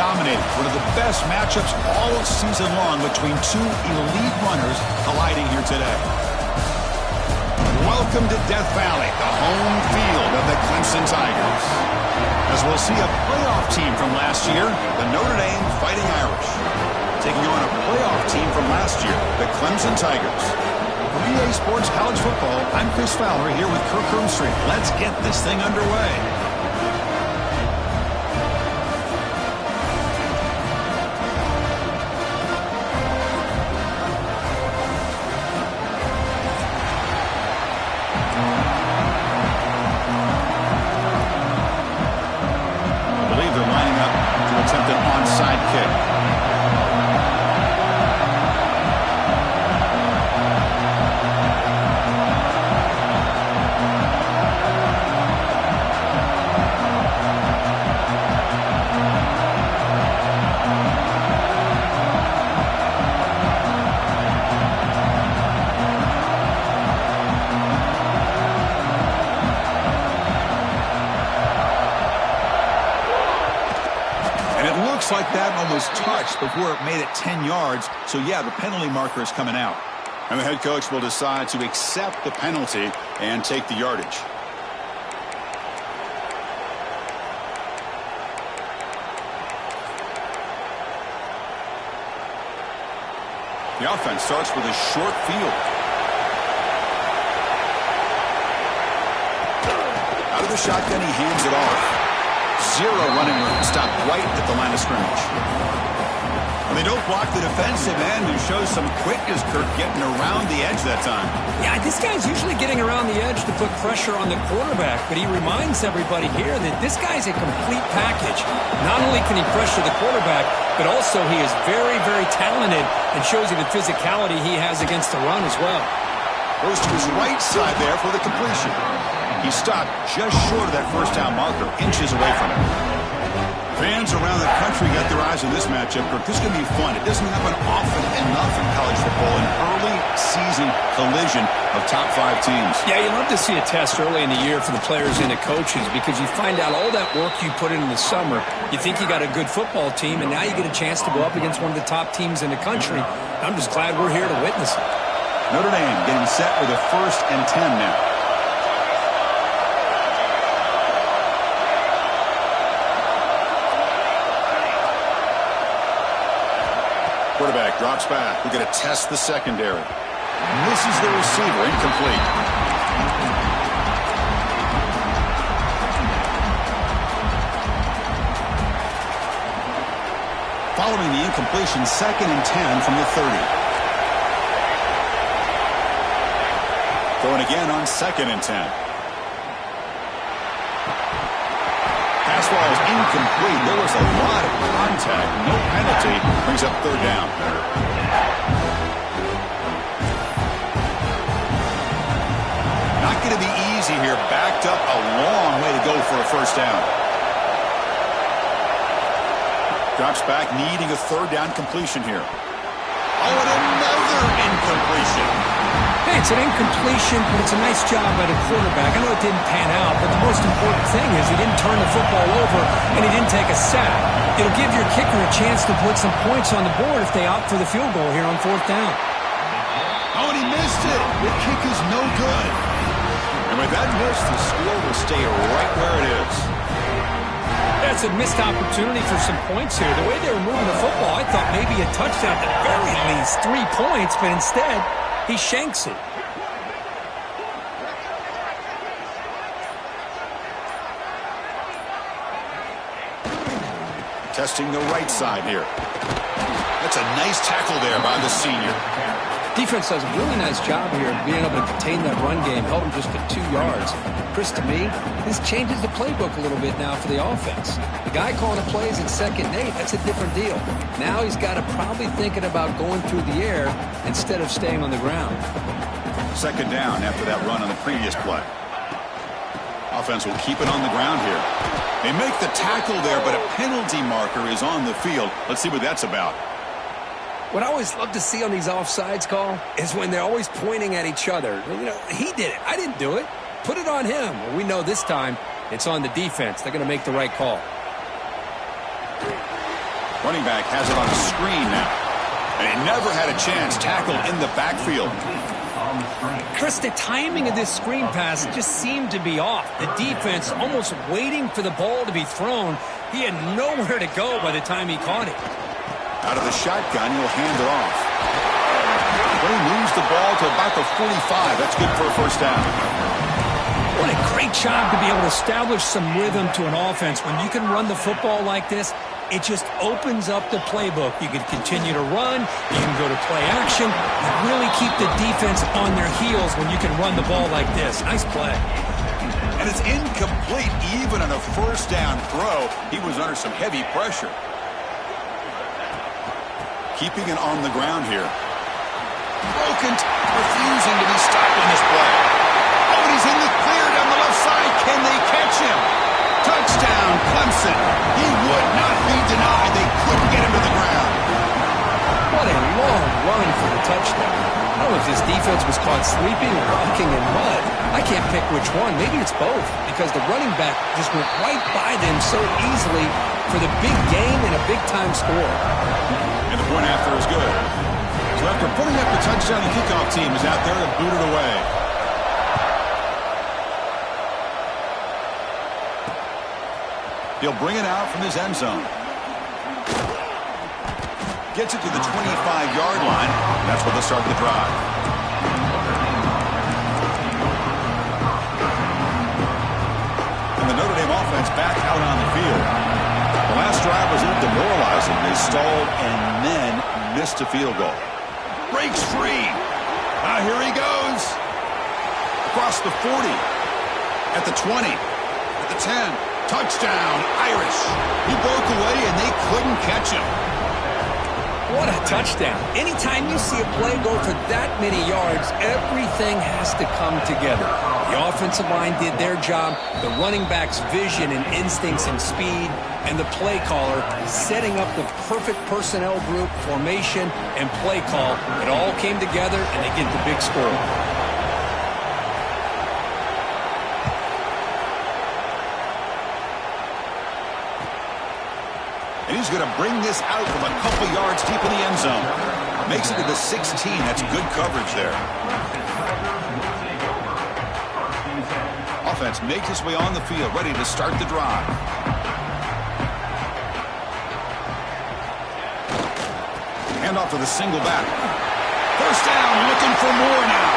dominated one of the best matchups all season long between two elite runners colliding here today. Welcome to Death Valley, the home field of the Clemson Tigers. As we'll see a playoff team from last year, the Notre Dame Fighting Irish, taking on a playoff team from last year, the Clemson Tigers. For EA Sports College Football, I'm Chris Fowler here with Kirk Herbstreit. Let's get this thing underway. Like that almost touched before it made it 10 yards. So, yeah, the penalty marker is coming out. And the head coach will decide to accept the penalty and take the yardage. The offense starts with a short field. Out of the shotgun, he hands it off. Zero running room. Stopped right at the line of scrimmage. And they don't block the defensive end, who shows some quickness, Kirk, getting around the edge that time. Yeah, this guy's usually getting around the edge to put pressure on the quarterback, but he reminds everybody here that this guy's a complete package. Not only can he pressure the quarterback, but also he is very, very talented and shows you the physicality he has against the run as well. Goes to his right side there for the completion. He stopped just short of that first down marker, inches away from it. Fans around the country got their eyes on this matchup. This is going to be fun. It doesn't happen often enough in college football, an early season collision of top 5 teams. Yeah, you love to see a test early in the year for the players and the coaches because you find out all that work you put in the summer. You think you got a good football team, and now you get a chance to go up against one of the top teams in the country. I'm just glad we're here to witness it. Notre Dame getting set with a 1st and 10 now. Quarterback drops back. We're going to test the secondary. Misses the receiver. Incomplete. Following the incompletion, 2nd and 10 from the 30. Going again on 2nd and 10. Pass ball is incomplete. There was a lot of contact. No penalty. Brings up 3rd down. Not going to be easy here. Backed up a long way to go for a 1st down. Drops back, needing a 3rd down completion here. Oh, and another incompletion. Hey, it's an incompletion, but it's a nice job by the quarterback. I know it didn't pan out, but the most important thing is he didn't turn the football over and he didn't take a sack. It'll give your kicker a chance to put some points on the board if they opt for the field goal here on 4th down. Oh, and he missed it. The kick is no good. And with that miss, the score will stay right where it is. That's a missed opportunity for some points here. The way they were moving the football, I thought maybe a touchdown, at the very least 3 points, but instead, he shanks it. Testing the right side here. That's a nice tackle there by the senior. Defense does a really nice job here of being able to contain that run game, held him just at 2 yards. Chris, to me, this changes the playbook a little bit now for the offense. The guy calling the plays at 2nd and 8, that's a different deal. Now he's got to probably thinking about going through the air instead of staying on the ground. 2nd down after that run on the previous play. Offense will keep it on the ground here. They make the tackle there, but a penalty marker is on the field. Let's see what that's about. What I always love to see on these offsides call is when they're always pointing at each other. You know, he did it. I didn't do it. Put it on him. Well, we know this time it's on the defense. They're going to make the right call. Running back has it on a screen now. And he never had a chance tackled in the backfield. Chris, the timing of this screen pass just seemed to be off. The defense almost waiting for the ball to be thrown. He had nowhere to go by the time he caught it. Out of the shotgun, he'll hand it off. He moves the ball to about the 45. That's good for a first down. What a great job to be able to establish some rhythm to an offense. When you can run the football like this, it just opens up the playbook. You can continue to run. You can go to play action. You really keep the defense on their heels when you can run the ball like this. Nice play. And it's incomplete even on a first down throw. He was under some heavy pressure. Keeping it on the ground here. Broken, refusing to be stopped in this play. Oh, and he's in the clear down the left side. Can they catch him? Touchdown, Clemson. He would not be denied. They couldn't get him to the ground. What a long run for the touchdown. I don't know if this defense was caught sleeping or walking in mud. I can't pick which one. Maybe it's both, because the running back just went right by them so easily for the big gain and a big-time score. And the point after is good. So after putting up the touchdown, the kickoff team is out there to boot it away. He'll bring it out from his end zone. Gets it to the 25-yard line. That's where they'll start the drive. And the Notre Dame offense back out on the field. The last drive was a little demoralizing. They stalled and then missed a field goal. Breaks free. Now here he goes. Across the 40. At the 20. At the 10. Touchdown, Irish. He broke away and they couldn't catch him. What a touchdown. Anytime you see a play go for that many yards, everything has to come together. The offensive line did their job, the running back's vision and instincts and speed, and the play caller setting up the perfect personnel group, formation, and play call. It all came together, and they get the big score. And he's going to bring this out from a couple yards deep in the end zone. Makes it to the 16. That's good coverage there. Offense makes its way on the field, ready to start the drive. Hand off to the single back. First down, looking for more now.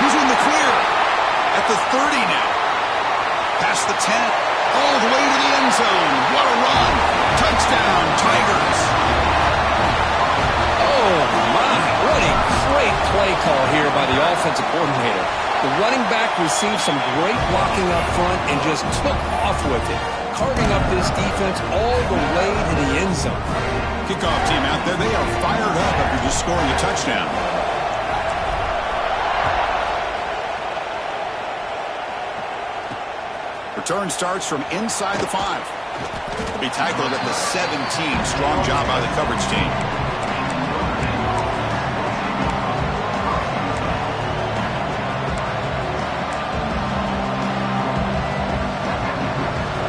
He's in the clear at the 30 now. Past the 10, all the way to the end zone. What a run. Touchdown, Tigers. Oh, my. What a great play call here by the offensive coordinator. The running back received some great blocking up front and just took off with it, carving up this defense all the way to the end zone. Kickoff team out there, they are fired up after just scoring a touchdown. Return starts from inside the 5. Be tackled at the 17. Strong job by the coverage team.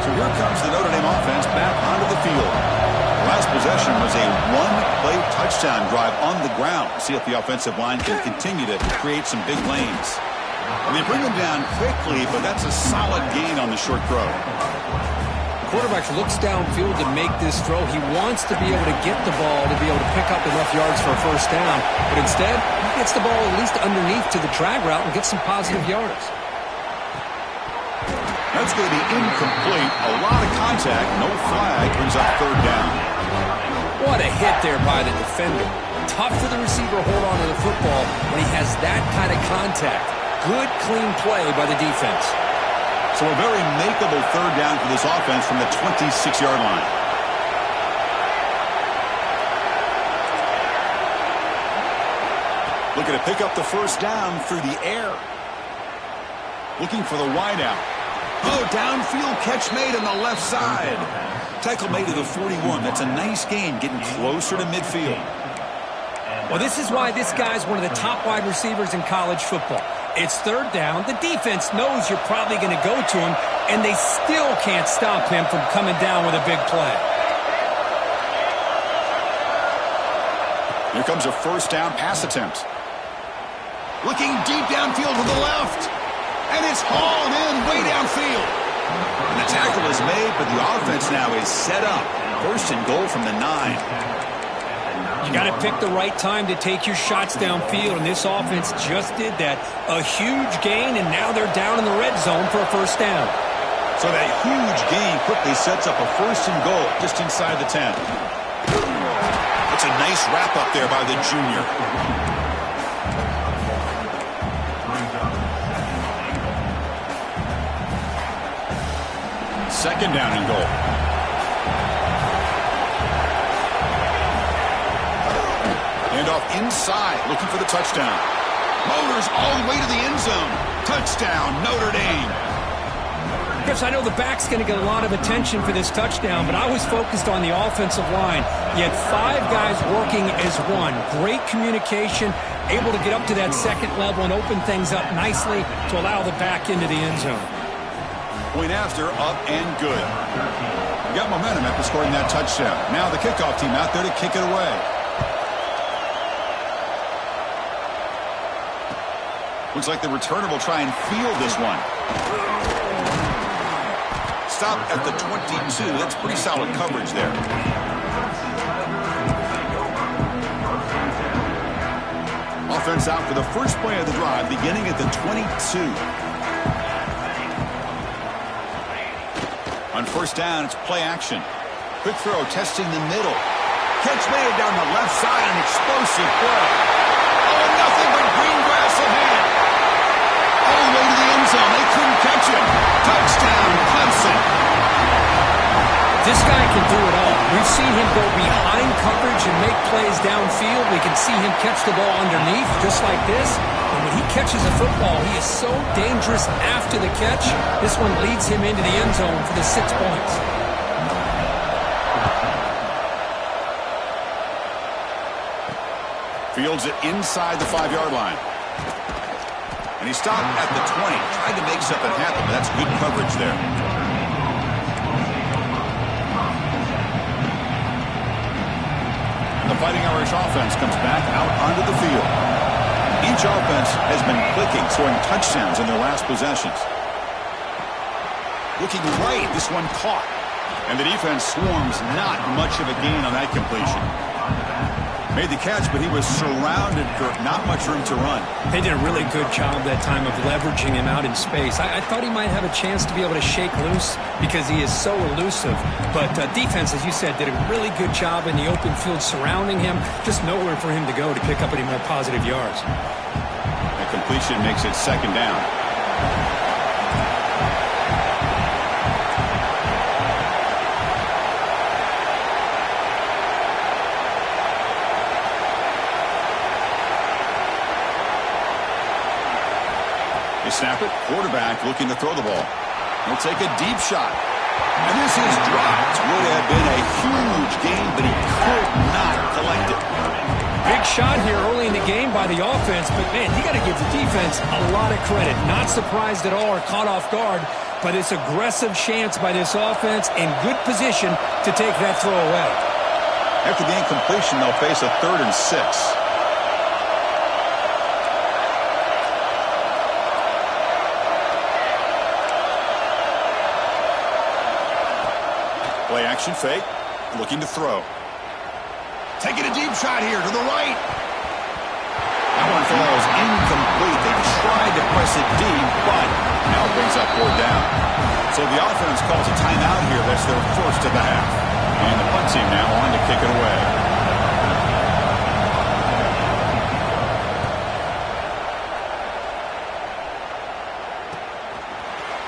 So here comes the Notre Dame offense back onto the field. The last possession was a one-play touchdown drive on the ground. See if the offensive line can continue to create some big lanes. And they bring him down quickly, but that's a solid gain on the short throw. Quarterback looks downfield to make this throw. He wants to be able to get the ball to be able to pick up enough yards for a first down. But instead, he gets the ball at least underneath to the drag route and gets some positive yards. That's going to be incomplete. A lot of contact. No flag. Brings up third down. What a hit there by the defender. Tough for the receiver to hold on to the football when he has that kind of contact. Good, clean play by the defense. So a very makeable third down for this offense from the 26-yard line. Looking to pick up the first down through the air. Looking for the wideout. Oh, downfield catch made on the left side. Tackle made to the 41. That's a nice gain, getting closer to midfield. Well, this is why this guy's one of the top wide receivers in college football. It's third down. The defense knows you're probably going to go to him, and they still can't stop him from coming down with a big play. Here comes a first down pass attempt. Looking deep downfield to the left. And it's hauled in way downfield. And the tackle is made, but the offense now is set up. First and goal from the 9. You got to pick the right time to take your shots downfield, and this offense just did that. A huge gain, and now they're down in the red zone for a first down. So that huge gain quickly sets up a first and goal just inside the 10. That's a nice wrap up there by the junior. Second down and goal. Hand off inside, looking for the touchdown. Motors all the way to the end zone. Touchdown, Notre Dame. Chris, I know the back's going to get a lot of attention for this touchdown, but I was focused on the offensive line. You had 5 guys working as one. Great communication, able to get up to that second level and open things up nicely to allow the back into the end zone. Point after, up and good. We got momentum after scoring that touchdown. Now the kickoff team out there to kick it away. Looks like the returner will try and field this one. Stop at the 22. That's pretty solid coverage there. Offense out for the first play of the drive, beginning at the 22. On first down, it's play action. Quick throw, testing the middle. Catch made down the left side, an explosive play. Oh, nothing but green grass ahead. All the way to the end zone. They couldn't catch him. Touchdown, Clemson. This guy can do it all. We've seen him go behind coverage and make plays downfield. We can see him catch the ball underneath, just like this. And when he catches a football, he is so dangerous after the catch. This one leads him into the end zone for the 6 points. Fields it inside the 5-yard line. And he stopped at the 20. Tried to make something happen, but that's good coverage there. And the Fighting Irish offense comes back out onto the field. Each offense has been clicking, scoring touchdowns in their last possessions. Looking right, this one caught. And the defense swarms, not much of a gain on that completion. Made the catch, but he was surrounded, Kirk. Not much room to run. They did a really good job that time of leveraging him out in space. I thought he might have a chance to be able to shake loose because he is so elusive. But defense, as you said, did a really good job in the open field surrounding him. Just nowhere for him to go to pick up any more positive yards. That completion makes it second down. They snap it. Quarterback looking to throw the ball. He'll take a deep shot. And this is dropped. Would have been a huge gain, but he could not collect it. Big shot here early in the game by the offense, but, man, you got to give the defense a lot of credit. Not surprised at all or caught off guard, but it's aggressive chance by this offense in good position to take that throw away. After the incompletion, they'll face a 3rd and 6. Play action fake, looking to throw. Taking a deep shot here to the right. That one falls incomplete. They tried to press it deep, but now it brings up 4th down. So the offense calls a timeout here. That's their first of the half. And the punt team now on to kick it away.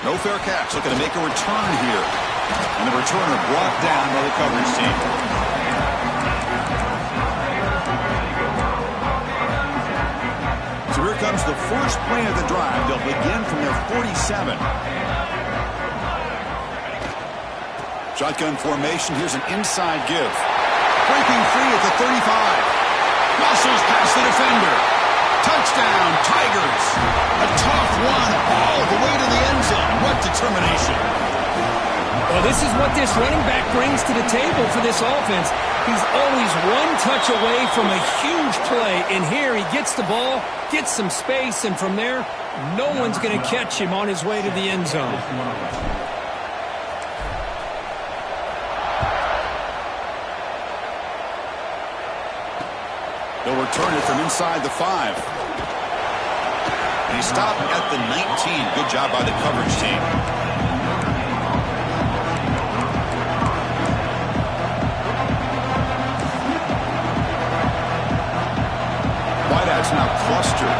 No fair catch. Looking to make a return here. And the returner brought down by the coverage team. So here comes the first play of the drive. They'll begin from their 47. Shotgun formation. Here's an inside give. Breaking free at the 35. Muscles past the defender. Touchdown, Tigers. A tough one all the way to the end zone. What determination. Well, this is what this running back brings to the table for this offense. He's always one touch away from a huge play. And here he gets the ball, gets some space, and from there, no one's going to catch him on his way to the end zone. They'll return it from inside the 5. And he stopped at the 19. Good job by the coverage team. Wideouts now clustered.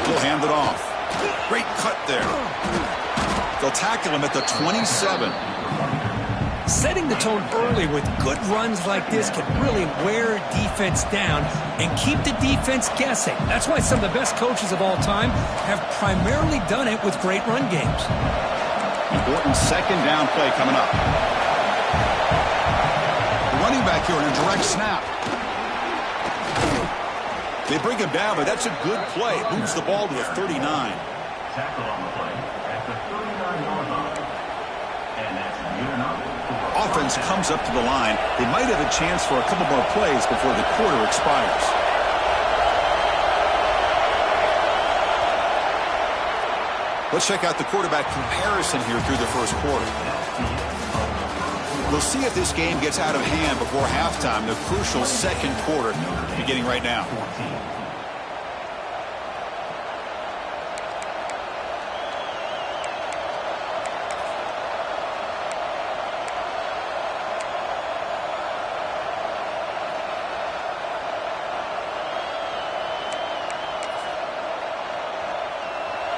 He'll hand it off. Great cut there. They'll tackle him at the 27. Setting the tone early with good runs like this can really wear defense down and keep the defense guessing. That's why some of the best coaches of all time have primarily done it with great run games. Important second down play coming up. The running back here in a direct snap. They bring him down, but that's a good play. Moves the ball to the 39. Tackle on the play at the 39-yard line. And that's good enough. Offense comes up to the line. They might have a chance for a couple more plays before the quarter expires. Let's check out the quarterback comparison here through the first quarter. We'll see if this game gets out of hand before halftime, the crucial second quarter beginning right now.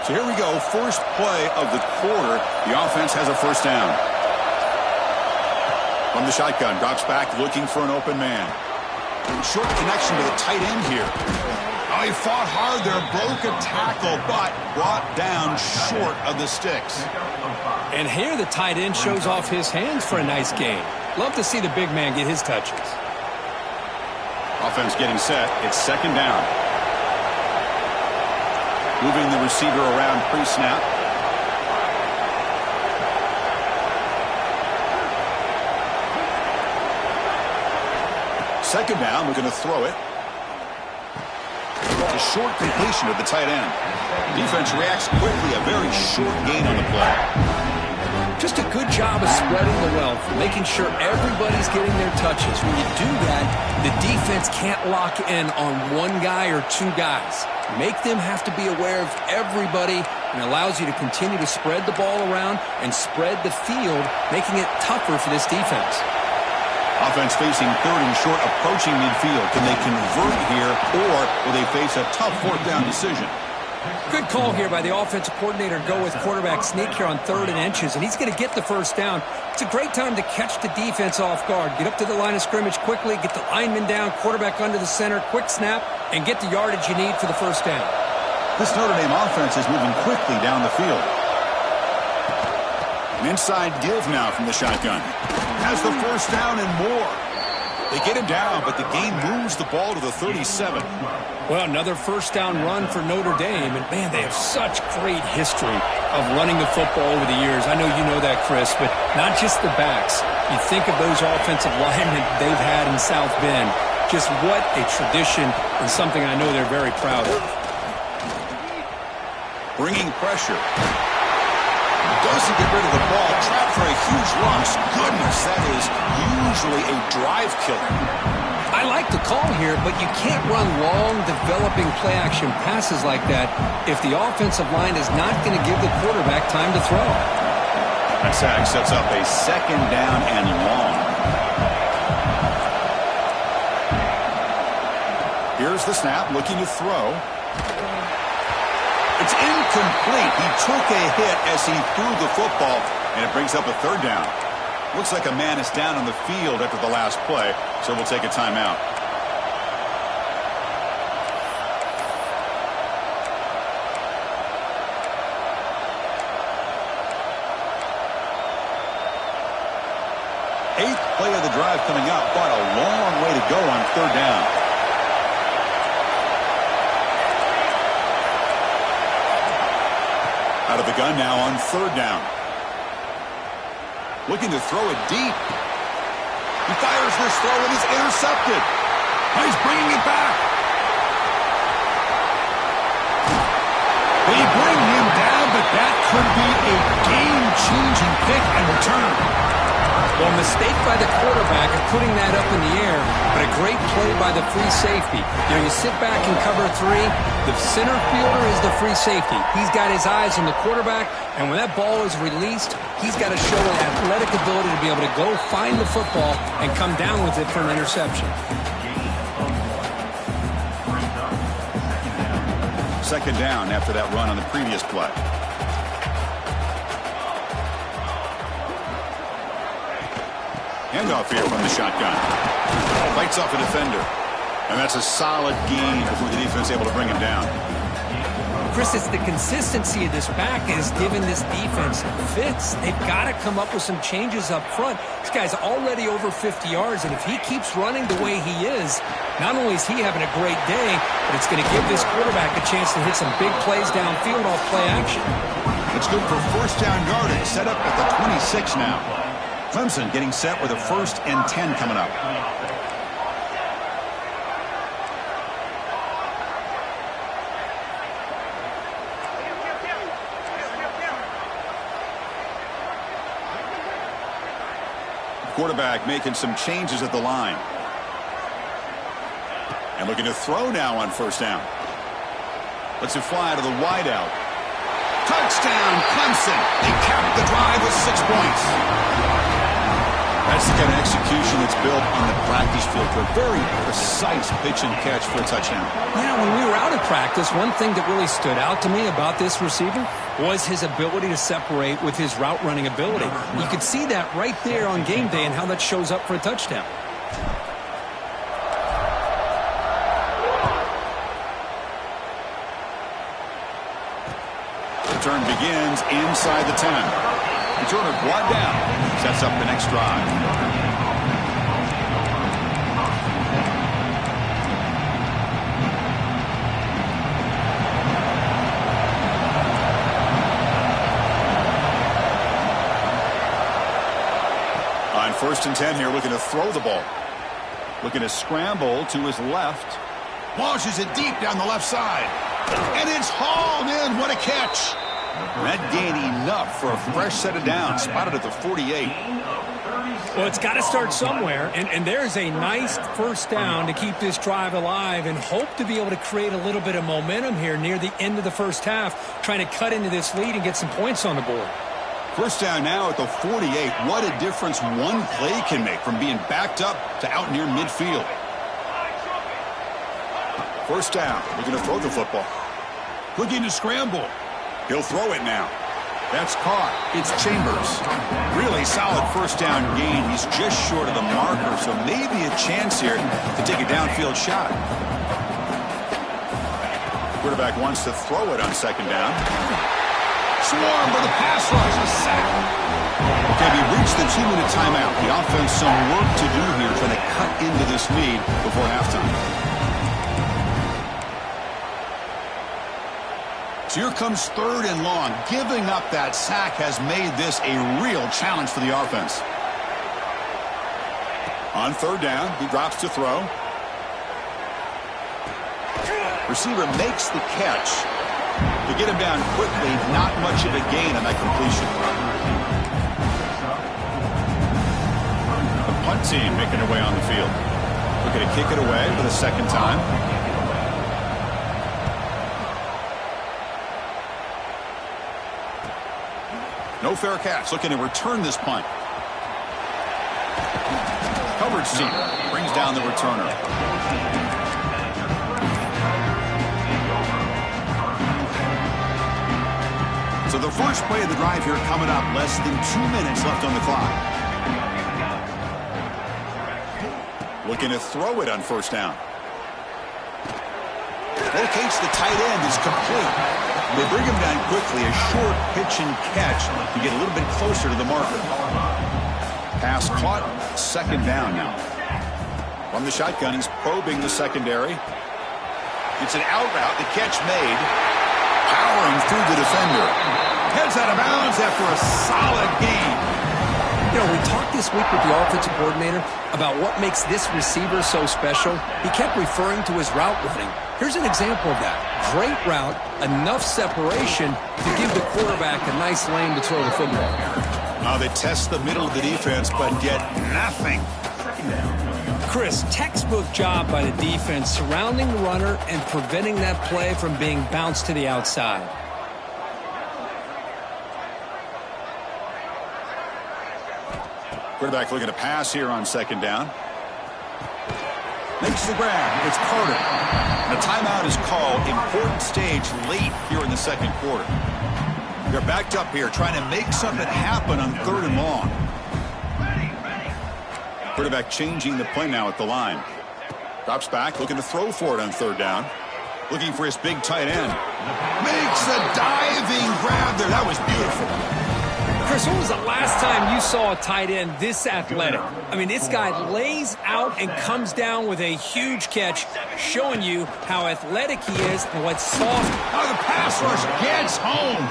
So here we go, first play of the quarter. The offense has a first down. From the shotgun, drops back looking for an open man. Short connection to the tight end here. Oh, he fought hard there, broke a tackle, but brought down short of the sticks. And here the tight end shows off his hands for a nice gain. Love to see the big man get his touches. Offense getting set. It's second down. Moving the receiver around pre-snap. Second down, we're going to throw it. A short completion of the tight end. Defense reacts quickly, a very short gain on the play. Just a good job of spreading the wealth, making sure everybody's getting their touches. When you do that, the defense can't lock in on one guy or two guys. Make them have to be aware of everybody, and allows you to continue to spread the ball around and spread the field, making it tougher for this defense. Offense facing third and short, approaching midfield. Can they convert here, or will they face a tough fourth down decision? Good call here by the offensive coordinator. Go with quarterback sneak here on 3rd and inches, and he's going to get the first down. It's a great time to catch the defense off guard. Get up to the line of scrimmage quickly, get the lineman down, quarterback under the center, quick snap, and get the yardage you need for the first down. This Notre Dame offense is moving quickly down the field. An inside give now from the shotgun. Has the first down and more. They get him down, but the gain moves the ball to the 37. Well, another first down run for Notre Dame. And, man, they have such great history of running the football over the years. I know you know that, Chris, but not just the backs. You think of those offensive linemen they've had in South Bend. Just what a tradition and something I know they're very proud of. Bringing pressure. Doesn't get rid of the ball. Trapped for a huge loss. Goodness, that is usually a drive killer. I like the call here, but you can't run long, developing play-action passes like that if the offensive line is not going to give the quarterback time to throw. That sack sets up a second down and long. Here's the snap, looking to throw. It's incomplete. He took a hit as he threw the football, and it brings up a third down. Looks like a man is down on the field after the last play, so we'll take a timeout. Eighth play of the drive coming up, but a long way to go on third down. Out of the gun now on third down. Looking to throw it deep. He fires this throw and is intercepted. He's bringing it back. They bring him down, but that could be a game-changing pick and return. Well, a mistake by the quarterback of putting that up in the air, but a great play by the free safety. You know, you sit back and cover three. The center fielder is the free safety. He's got his eyes on the quarterback, and when that ball is released, he's got to show an athletic ability to be able to go find the football and come down with it for an interception. Second down after that run on the previous play. Handoff here from the shotgun. Fights off a defender. And that's a solid gain before the defense able to bring him down. Chris, it's the consistency of this back is giving this defense fits. They've got to come up with some changes up front. This guy's already over 50 yards, and if he keeps running the way he is, not only is he having a great day, but it's going to give this quarterback a chance to hit some big plays downfield off play action. It's good for first down yardage. Set up at the 26 now. Clemson getting set with a 1st and 10 coming up. Quarterback making some changes at the line. And looking to throw now on first down. Lets it fly to the wideout. Touchdown, Clemson. They capped the drive with 6 points. That's the kind of execution that's built on the practice field for a very precise pitch and catch for a touchdown. Yeah, when we were out of practice, one thing that really stood out to me about this receiver was his ability to separate with his route running ability. You could see that right there on game day and how that shows up for a touchdown. Return begins inside the 10. Returner brought down. Sets up the next drive. On 1st and 10 here, looking to throw the ball. Looking to scramble to his left. Launches it deep down the left side. And it's hauled in. What a catch. That gained enough for a fresh set of downs. Spotted at the 48. Well, it's got to start somewhere, and there's a nice first down to keep this drive alive and hope to be able to create a little bit of momentum here near the end of the first half, trying to cut into this lead and get some points on the board. First down now at the 48. What a difference one play can make from being backed up to out near midfield. First down. Looking to throw the football. Looking to scramble. He'll throw it now. That's caught. It's Chambers. Really solid first down gain. He's just short of the marker, so maybe a chance here to take a downfield shot. Quarterback wants to throw it on second down. Swarm for the pass rush. A sack. Okay, we reached the 2-minute timeout. The offense some work to do here trying to cut into this lead before halftime. So here comes 3rd and long. Giving up that sack has made this a real challenge for the offense. On 3rd down, he drops to throw. Receiver makes the catch. To get him down quickly, not much of a gain on that completion. The punt team making their way on the field. Looking to kick it away for the second time. No fair catch. Looking to return this punt. Coverage team brings down the returner. So the first play of the drive here coming up. Less than 2 minutes left on the clock. Looking to throw it on first down. Locates the tight end. Is complete. They bring him down quickly. A short pitch and catch to get a little bit closer to the marker. Pass caught. Second down now. From the shotgun, he's probing the secondary. It's an out route. The catch made. Powering through the defender. Heads out of bounds after a solid gain. You know, we talked this week with the offensive coordinator about what makes this receiver so special. He kept referring to his route running. Here's an example of that. Great route, enough separation to give the quarterback a nice lane to throw the football. Now they test the middle of the defense, but get nothing. Chris, textbook job by the defense surrounding the runner and preventing that play from being bounced to the outside. Quarterback looking to pass here on second down. Makes the grab. It's Carter. A timeout is called. Important stage late here in the second quarter. They're backed up here trying to make something happen on 3rd and long. Quarterback changing the play now at the line. Drops back, looking to throw for it on 3rd down. Looking for his big tight end. Makes a diving grab there. That was beautiful. Chris, when was the last time you saw a tight end this athletic? I mean, this guy lays out and comes down with a huge catch, showing you how athletic he is and what soft. How the pass rush gets home.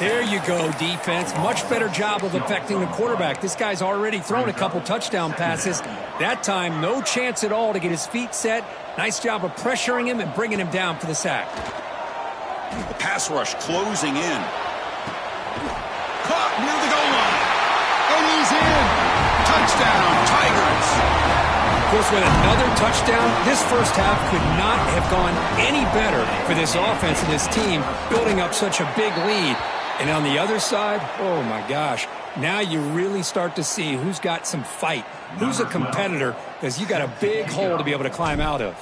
There you go, defense. Much better job of affecting the quarterback. This guy's already thrown a couple touchdown passes. That time, no chance at all to get his feet set. Nice job of pressuring him and bringing him down for the sack. The pass rush closing in. Caught near the goal line. And he's in. Touchdown, Tigers. Of course, with another touchdown, this first half could not have gone any better for this offense and this team, building up such a big lead. And on the other side, oh my gosh, now you really start to see who's got some fight, who's a competitor, because you got a big hole to be able to climb out of.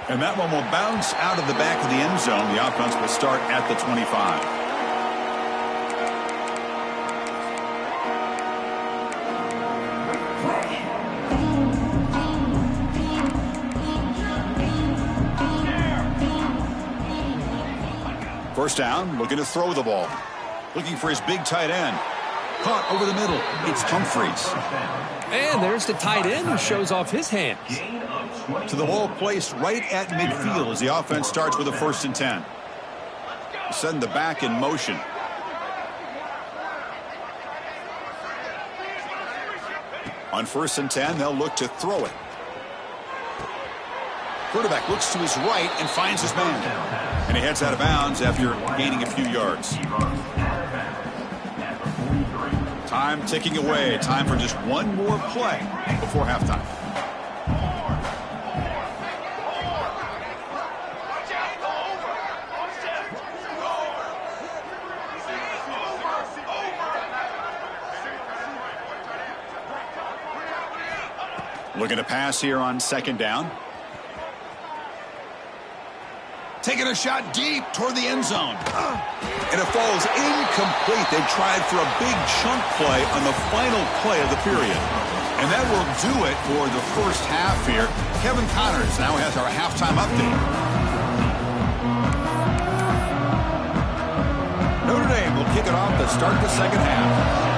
And that one will bounce out of the back of the end zone. The offense will start at the 25. First down, looking to throw the ball. Looking for his big tight end. Caught over the middle. It's Humphreys. And there's the tight end who shows off his hands. To the ball placed right at midfield as the offense starts with a 1st and 10. Send the back in motion. On 1st and 10, they'll look to throw it. Quarterback looks to his right and finds his man. And he heads out of bounds after gaining a few yards. Time ticking away. Time for just one more play before halftime. Looking to pass here on 2nd down. Taking a shot deep toward the end zone. And it falls incomplete. They tried for a big chunk play on the final play of the period. And that will do it for the first half here. Kevin Connors now has our halftime update. Notre Dame will kick it off to start the second half.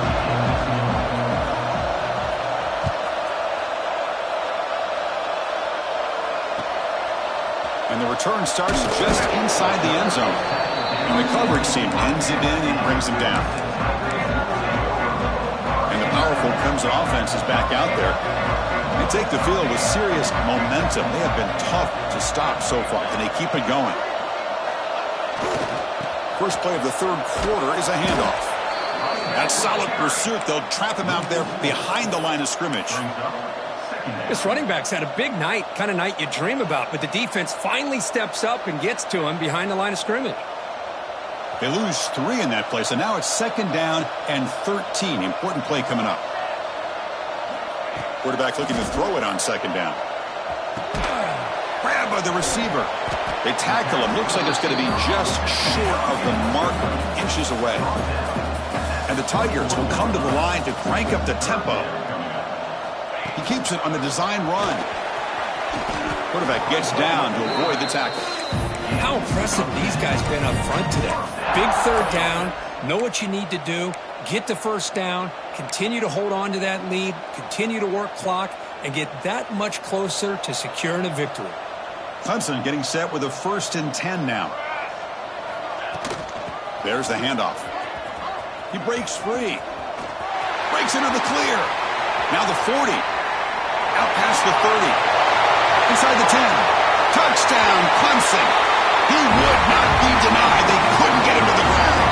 And the return starts just inside the end zone. And the coverage team ends it in and brings him down. And the powerful Clemson offense is back out there. They take the field with serious momentum. They have been tough to stop so far, and they keep it going. First play of the 3rd quarter is a handoff. That solid pursuit. They'll trap him out there behind the line of scrimmage. This running back's had a big night, kind of night you dream about, but the defense finally steps up and gets to him behind the line of scrimmage. They lose 3 in that play, so now it's 2nd down and 13. Important play coming up. Quarterback looking to throw it on 2nd down. Grab by the receiver. They tackle him. Looks like it's going to be just short of the marker, inches away. And the Tigers will come to the line to crank up the tempo. He keeps it on the design run. Quarterback gets down to avoid the tackle. How impressive these guys been up front today. Big 3rd down, know what you need to do, get the 1st down, continue to hold on to that lead, continue to work clock, and get that much closer to securing a victory. Clemson getting set with a 1st and 10 now. There's the handoff. He breaks free. Breaks into the clear. Now the 40. Out past the 30. Inside the 10. Touchdown, Clemson. He would not be denied. They couldn't get him to the ground.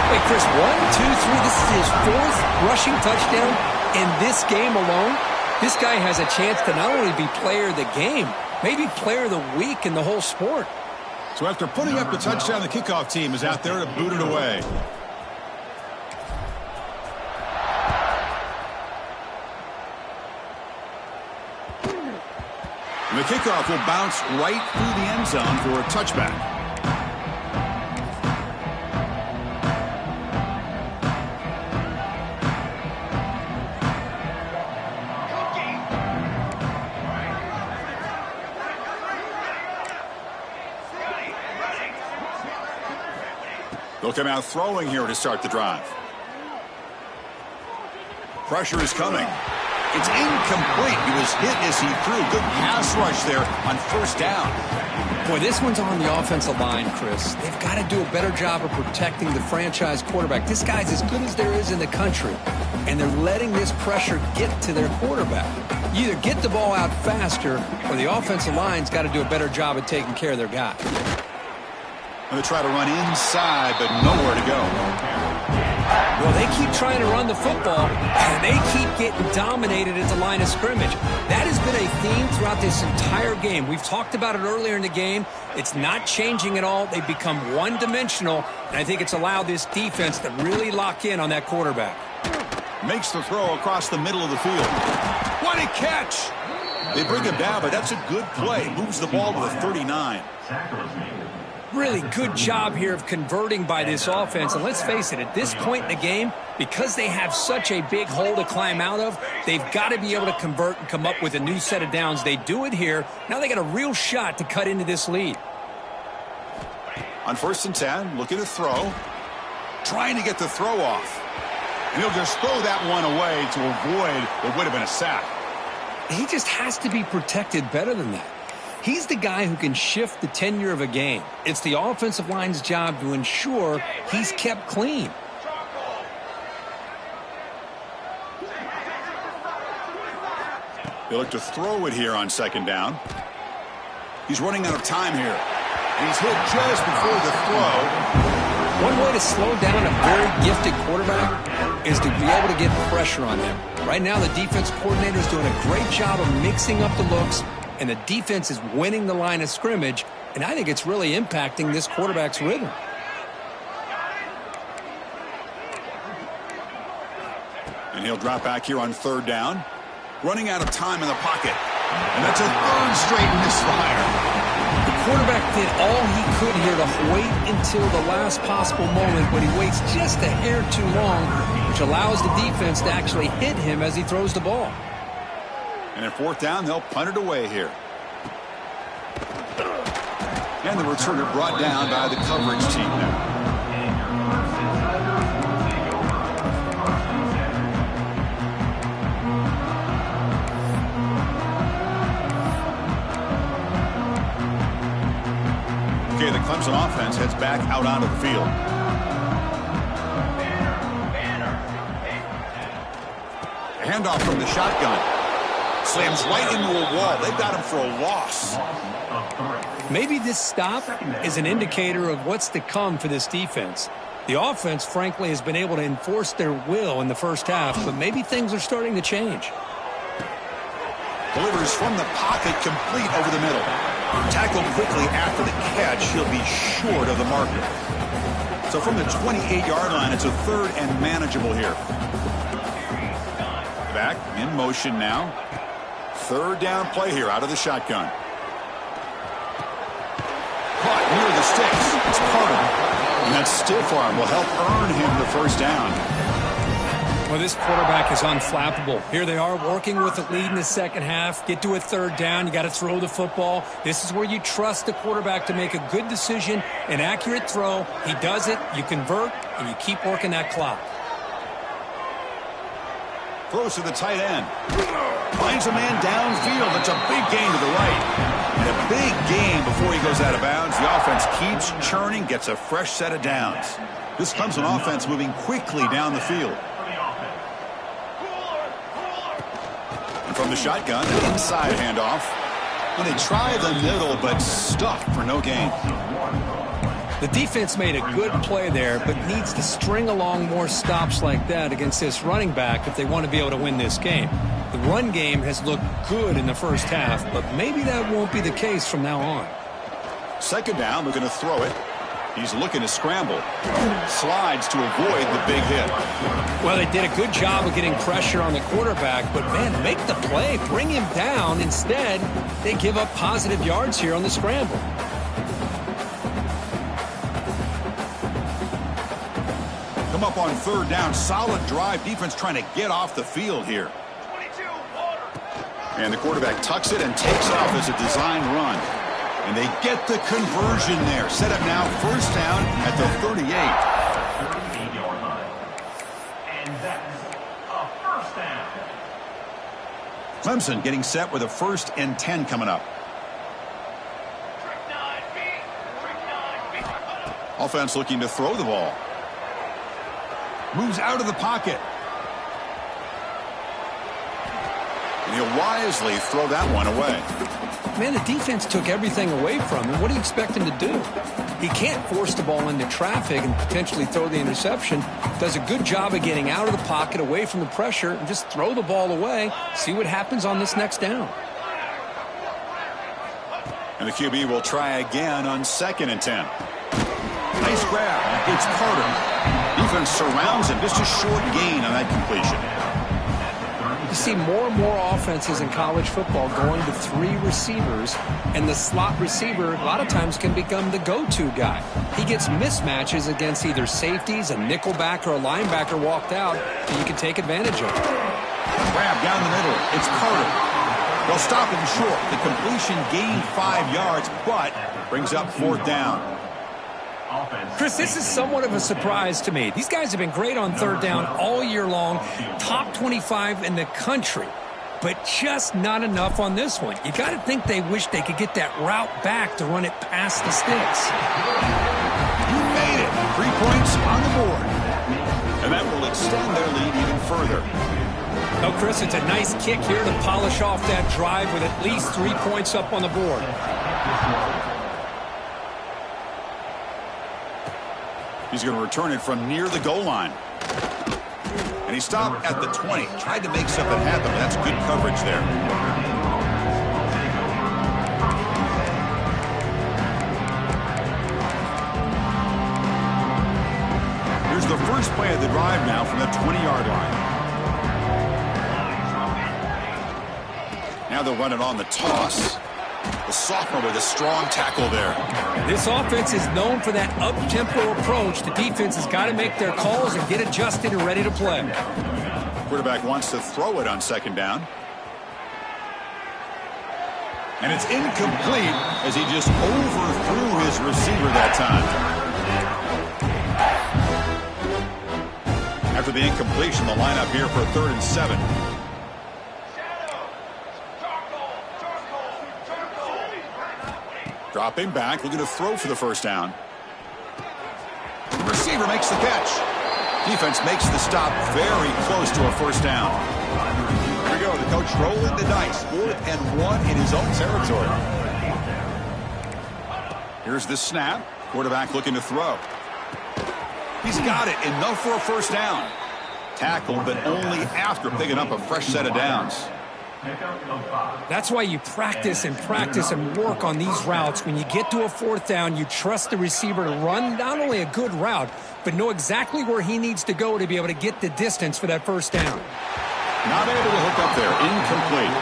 Wait, Chris, 1, 2, 3. This is his 4th rushing touchdown in this game alone. This guy has a chance to not only be player of the game, maybe player of the week in the whole sport. So after putting up the touchdown, the kickoff team is out there to boot it away. And the kickoff will bounce right through the end zone for a touchback. They'll come out throwing here to start the drive. Pressure is coming. It's incomplete. He was hit as he threw. Good pass rush there on 1st down. Boy, this one's on the offensive line, Chris. They've got to do a better job of protecting the franchise quarterback. This guy's as good as there is in the country, and they're letting this pressure get to their quarterback. You either get the ball out faster, or the offensive line's got to do a better job of taking care of their guy. They try to run inside, but nowhere to go. Well, they keep trying to run the football, and they keep getting dominated at the line of scrimmage. That has been a theme throughout this entire game. We've talked about it earlier in the game. It's not changing at all. They've become one-dimensional, and I think it's allowed this defense to really lock in on that quarterback. Makes the throw across the middle of the field. What a catch! They bring him down, but that's a good play. Moves the ball to the 39. Really good job here of converting by this offense. And let's face it, at this point in the game, because they have such a big hole to climb out of, they've got to be able to convert and come up with a new set of downs. They do it here. Now they got a real shot to cut into this lead. On 1st and 10, looking to throw. Trying to get the throw off. And he'll just throw that one away to avoid what would have been a sack. He just has to be protected better than that. He's the guy who can shift the tenure of a game. It's the offensive line's job to ensure he's kept clean. They look to throw it here on 2nd down. He's running out of time here. And he's hit just before the throw. One way to slow down a very gifted quarterback is to be able to get pressure on him. Right now, the defense coordinator is doing a great job of mixing up the looks, and the defense is winning the line of scrimmage, and I think it's really impacting this quarterback's rhythm. And he'll drop back here on 3rd down. Running out of time in the pocket. And that's a 3rd straight misfire. The quarterback did all he could here to wait until the last possible moment, but he waits just a hair too long, which allows the defense to actually hit him as he throws the ball. And at 4th down, they'll punt it away here. And the returner brought down by the coverage team now. Okay, the Clemson offense heads back out onto the field. A handoff from the shotgun. Slams right into a wall. They've got him for a loss. Maybe this stop is an indicator of what's to come for this defense. The offense, frankly, has been able to enforce their will in the first half, but maybe things are starting to change. Delivers from the pocket, complete over the middle. Tackled quickly after the catch. He'll be short of the marker. So from the 28-yard line, it's a 3rd and manageable here. Back in motion now. 3rd down play here out of the shotgun. Caught near the sticks. It's Carter. And that stiff arm will help earn him the 1st down. Well, this quarterback is unflappable. Here they are working with the lead in the 2nd half. Get to a 3rd down. You got to throw the football. This is where you trust the quarterback to make a good decision, an accurate throw. He does it. You convert, and you keep working that clock. Throws to the tight end. Finds a man downfield. That's a big gain to the right. And a big gain before he goes out of bounds. The offense keeps churning, gets a fresh set of downs. This comes an offense moving quickly down the field. And from the shotgun, an inside handoff. And they try the middle, but stuffed for no gain. The defense made a good play there, but needs to string along more stops like that against this running back if they want to be able to win this game. The run game has looked good in the first half, but maybe that won't be the case from now on. Second down, they're going to throw it. He's looking to scramble. Slides to avoid the big hit. Well, they did a good job of getting pressure on the quarterback, but, man, make the play. Bring him down. Instead, they give up positive yards here on the scramble. Come up on third down. Solid drive. Defense trying to get off the field here. And the quarterback tucks it and takes off as a design run. And they get the conversion there. Set up now, first down at the 38. 38-yard line. And that's a first down. Clemson getting set with a 1st and 10 coming up. Offense looking to throw the ball. Moves out of the pocket. And he'll wisely throw that one away. Man, the defense took everything away from him. What do you expect him to do? He can't force the ball into traffic and potentially throw the interception. Does a good job of getting out of the pocket, away from the pressure, and just throw the ball away. See what happens on this next down. And the QB will try again on 2nd and 10. Nice grab. It's Carter. Defense surrounds him. Just a short gain on that completion. You see more and more offenses in college football going to 3 receivers, and the slot receiver a lot of times can become the go-to guy. He gets mismatches against either safeties, a nickelback, or a linebacker walked out, and you can take advantage of it. Grab down the middle. It's Carter. They'll stop him short. The completion gained 5 yards, but brings up 4th down. Chris, this is somewhat of a surprise to me. These guys have been great on 3rd down all year long, top 25 in the country, but just not enough on this one. You got to think they wish they could get that route back to run it past the sticks. You made it. 3 points on the board. And that will extend their lead even further. Oh, Chris, it's a nice kick here to polish off that drive with at least 3 points up on the board. He's going to return it from near the goal line. And he stopped at the 20. Tried to make something happen, but that's good coverage there. Here's the first play of the drive now from the 20-yard line. Now they'll run it on the toss. The sophomore with a strong tackle there. This offense is known for that up-tempo approach. The defense has got to make their calls and get adjusted and ready to play. Quarterback wants to throw it on 2nd down. And it's incomplete as he just overthrew his receiver that time. After the incompletion, the lineup here for 3rd and 7. Dropping back, looking to throw for the 1st down. The receiver makes the catch. Defense makes the stop very close to a 1st down. Here we go, the coach rolling the dice. 4th and 1 in his own territory. Here's the snap. Quarterback looking to throw. He's got it, enough for a 1st down. Tackled, but only after picking up a fresh set of downs. That's why you practice and work on these routes. When you get to a 4th down, you trust the receiver to run not only a good route, but know exactly where he needs to go to be able to get the distance for that 1st down. Not able to hook up there. Incomplete.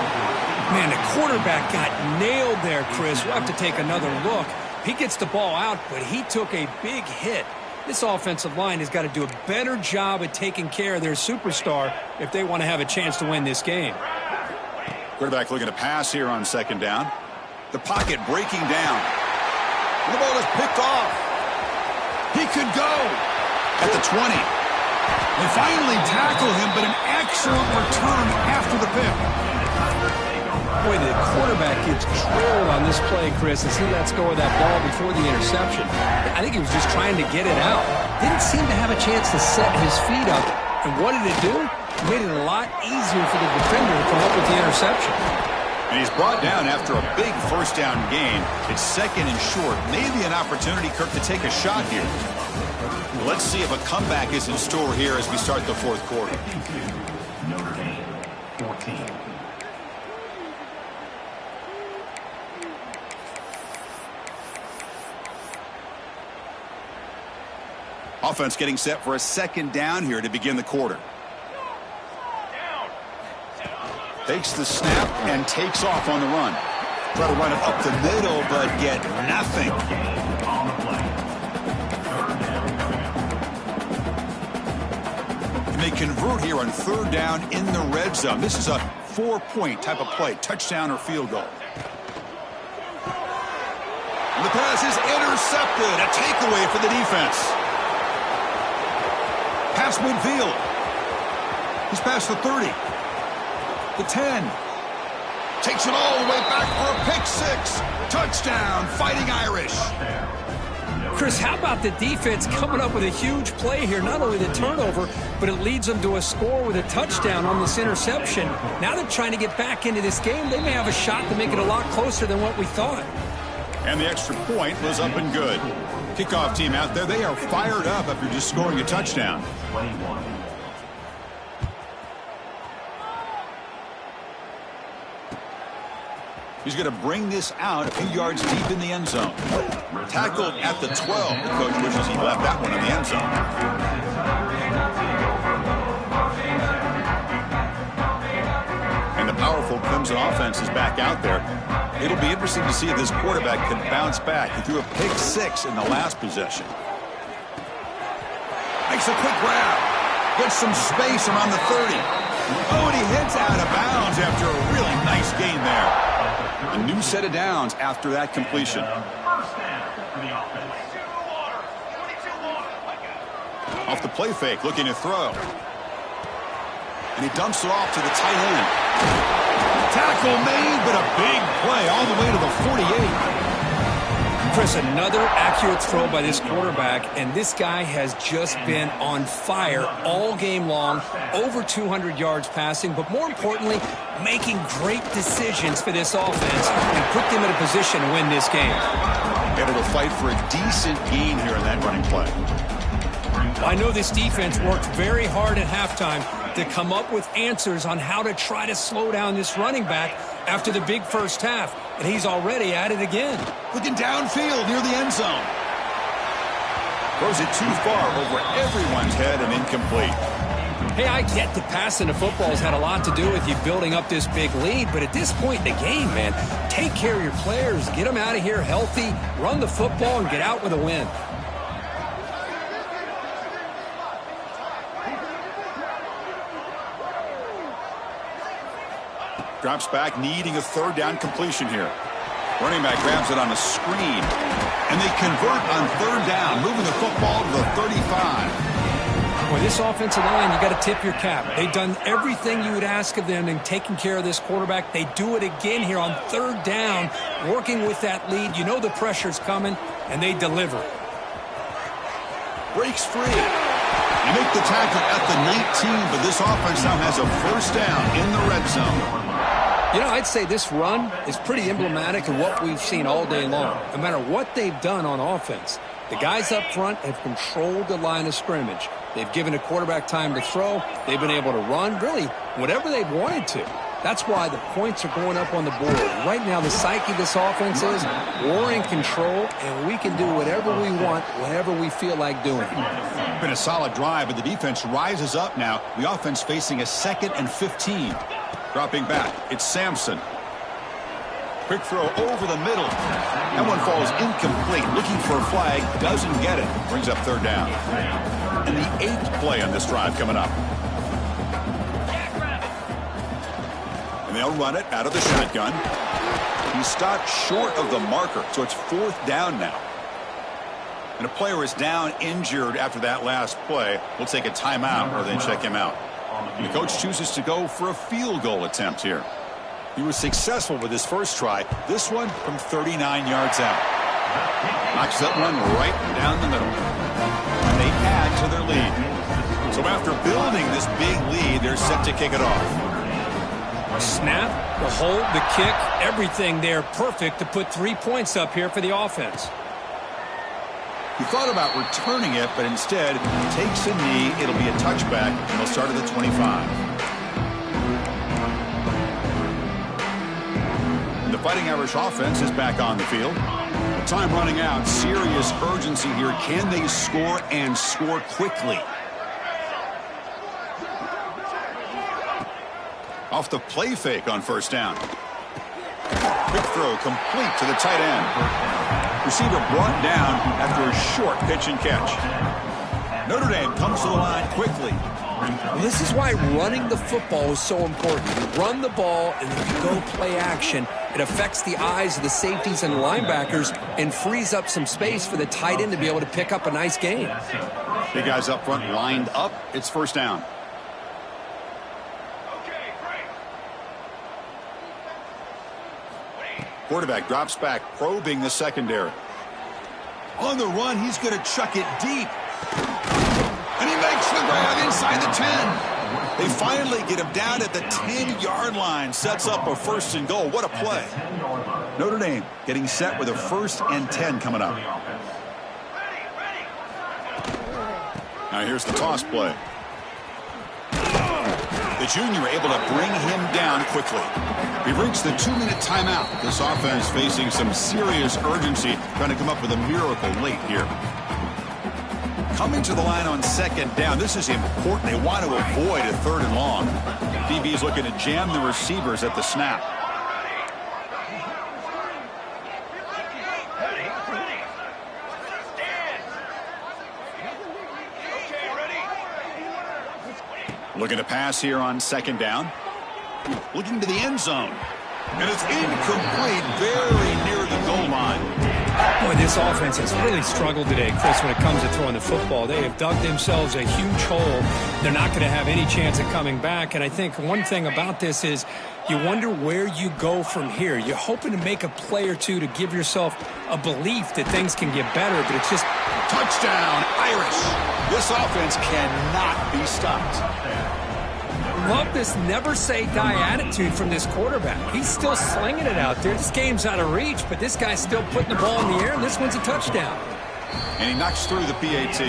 Man, the quarterback got nailed there, Chris. We'll have to take another look. He gets the ball out, but he took a big hit. This offensive line has got to do a better job at taking care of their superstar if they want to have a chance to win this game. Quarterback looking to pass here on 2nd down. The pocket breaking down. And the ball is picked off. He could go at the 20. They finally tackle him, but an excellent return after the pick. Boy, the quarterback gets drilled on this play, Chris, as he lets go of that ball before the interception. I think he was just trying to get it out. Didn't seem to have a chance to set his feet up. And what did it do? It made it a lot easier for the defender to come up with the interception. And he's brought down after a big first down gain. It's second and short. Maybe an opportunity, Kirk, to take a shot here. Let's see if a comeback is in store here as we start the fourth quarter. Notre Dame, 14. Offense getting set for a second down here to begin the quarter. Takes the snap and takes off on the run. Try to run it up the middle, but get nothing. And they convert here on third down in the red zone. This is a 4-point type of play, touchdown or field goal. And the pass is intercepted. A takeaway for the defense. Pass midfield. He's past the 30. The 10. Takes it all the way back for a pick six. Touchdown, Fighting Irish. Chris, how about the defense coming up with a huge play here? Not only the turnover, but it leads them to a score with a touchdown on this interception. Now they're trying to get back into this game. They may have a shot to make it a lot closer than what we thought. And the extra point was up and good. Kickoff team out there, they are fired up after just scoring a touchdown. 21. He's going to bring this out a few yards deep in the end zone. Tackled at the 12. The coach wishes he left that one in the end zone. And the powerful Clemson offense is back out there. It'll be interesting to see if this quarterback can bounce back. He threw a pick six in the last possession. Makes a quick grab. Gets some space around the 30. Oh, and he hits out of bounds after a really nice gain there. A new set of downs after that completion. First down for the offense. Off the play fake, looking to throw. And he dumps it off to the tight end. Tackle made, but a big play all the way to the 48. Chris, another accurate throw by this quarterback, and this guy has just been on fire all game long, over 200 yards passing, but more importantly, making great decisions for this offense and put them in a position to win this game. Able to fight for a decent gain here in that running play. I know this defense worked very hard at halftime to come up with answers on how to try to slow down this running back after the big first half, and he's already at it again. Looking downfield near the end zone. Throws it too far over everyone's head and incomplete. Hey, I get that passing the football's had a lot to do with you building up this big lead, but at this point in the game, man, take care of your players, get them out of here healthy, run the football, and get out with a win. Drops back, needing a third down completion here. Running back grabs it on a screen. And they convert on third down, moving the football to the 35. Boy, this offensive line, you got to tip your cap. They've done everything you would ask of them in taking care of this quarterback. They do it again here on third down, working with that lead. You know the pressure's coming, and they deliver. Breaks free. You make the tackle at the 19, but this offense now has a first down in the red zone. You know, I'd say this run is pretty emblematic of what we've seen all day long. No matter what they've done on offense, the guys up front have controlled the line of scrimmage. They've given the quarterback time to throw. They've been able to run, really, whatever they've wanted to. That's why the points are going up on the board. Right now, the psyche of this offense is we're in control, and we can do whatever we want, whenever we feel like doing it. Been a solid drive, but the defense rises up now. The offense facing a 2nd and 15. Dropping back, it's Sampson. Quick throw over the middle. That one falls incomplete. Looking for a flag, doesn't get it. Brings up third down. And the 8th play on this drive coming up. And they'll run it out of the shotgun. He stopped short of the marker, so it's 4th down now. And a player is down injured after that last play. We'll take a timeout or then check him out. And the coach chooses to go for a field goal attempt here. He was successful with his first try. This one from 39 yards out. Knocks that one right down the middle. And they add to their lead. So after building this big lead, they're set to kick it off. Snap, the hold, the kick, everything there perfect to put 3 points up here for the offense. He thought about returning it, but instead takes a knee. It'll be a touchback, and they'll start at the 25. And the Fighting Irish offense is back on the field. Time running out. Serious urgency here. Can they score and score quickly? Off the play fake on first down. Quick throw complete to the tight end. Receiver brought down after a short pitch and catch. Notre Dame comes to the line quickly. Well, this is why running the football is so important. You run the ball and then you go play action. It affects the eyes of the safeties and linebackers and frees up some space for the tight end to be able to pick up a nice gain. Big guys up front lined up. It's first down. Quarterback drops back, probing the secondary. On the run, he's going to chuck it deep. And he makes the grab inside the 10. They finally get him down at the 10-yard line. Sets up a first and goal. What a play. Notre Dame getting set with a 1st and 10 coming up. Now here's the toss play. The junior able to bring him down quickly. We've reached the 2-minute timeout. This offense facing some serious urgency, trying to come up with a miracle late here. Coming to the line on 2nd down. This is important. They want to avoid a 3rd and long. DB is looking to jam the receivers at the snap. Looking to pass here on 2nd down. Looking to the end zone. And it's incomplete, very near the goal line. Boy, this offense has really struggled today, Chris, when it comes to throwing the football. They have dug themselves a huge hole. They're not going to have any chance of coming back. And I think one thing about this is you wonder where you go from here. You're hoping to make a play or two to give yourself a belief that things can get better, but it's just... Touchdown, Irish. This offense cannot be stopped. Love this never-say-die attitude from this quarterback. He's still slinging it out there. This game's out of reach, but this guy's still putting the ball in the air, and this one's a touchdown. And he knocks through the PAT.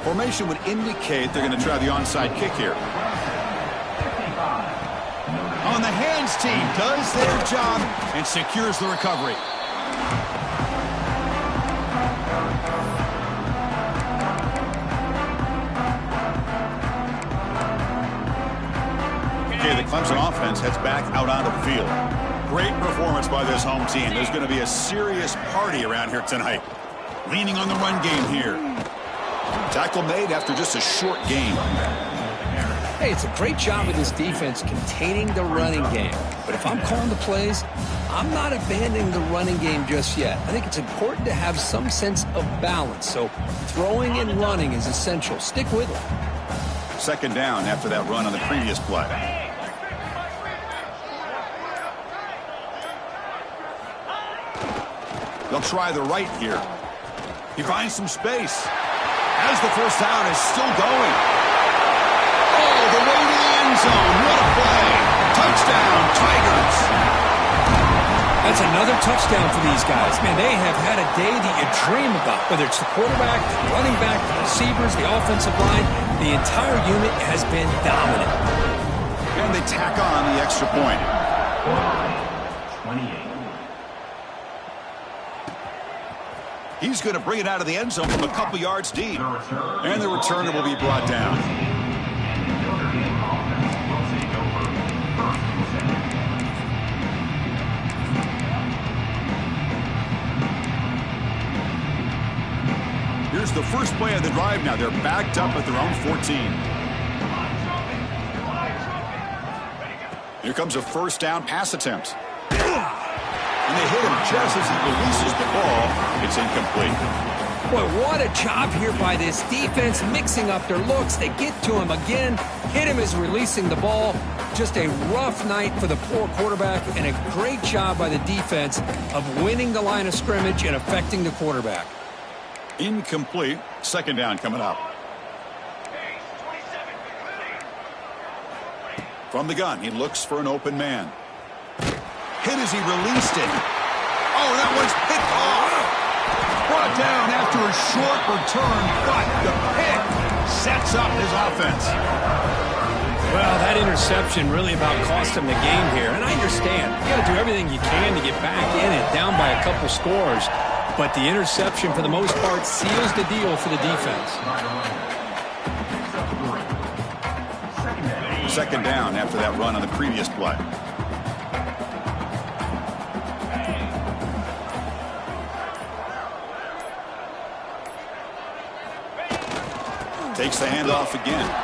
Formation would indicate they're going to try the onside kick here. On the hands team does their job and secures the recovery. Okay, the Clemson offense heads back out onto the field. Great performance by this home team. There's going to be a serious party around here tonight. Leaning on the run game here. Tackle made after just a short game. Hey, it's a great job of this defense containing the running game. But if I'm calling the plays, I'm not abandoning the running game just yet. I think it's important to have some sense of balance. So throwing and running is essential. Stick with it. 2nd down after that run on the previous play. They'll try the right here. He finds some space. As the first down is still going. Oh, the way to the end zone. What a play. Touchdown, Tigers. That's another touchdown for these guys. Man, they have had a day that you dream about. Whether it's the quarterback, the running back, the receivers, the offensive line, the entire unit has been dominant. And they tack on the extra point. 28. He's going to bring it out of the end zone from a couple yards deep. And the returner will be brought down. Here's the first play of the drive now. They're backed up at their own 14. Here comes a first down pass attempt. And they hit him just as he releases the ball. It's incomplete. Boy, what a job here by this defense, mixing up their looks. They get to him again, hit him as releasing the ball. Just a rough night for the poor quarterback, and a great job by the defense of winning the line of scrimmage and affecting the quarterback. Incomplete. Second down coming up. From the gun, he looks for an open man. Hit as he released it. Oh, that one's picked off. Brought down after a short return, but the pick sets up his offense. Well, that interception really about cost him the game here. And I understand. You got to do everything you can to get back in it, down by a couple scores. But the interception, for the most part, seals the deal for the defense. Second down after that run on the previous play. Takes the handoff again.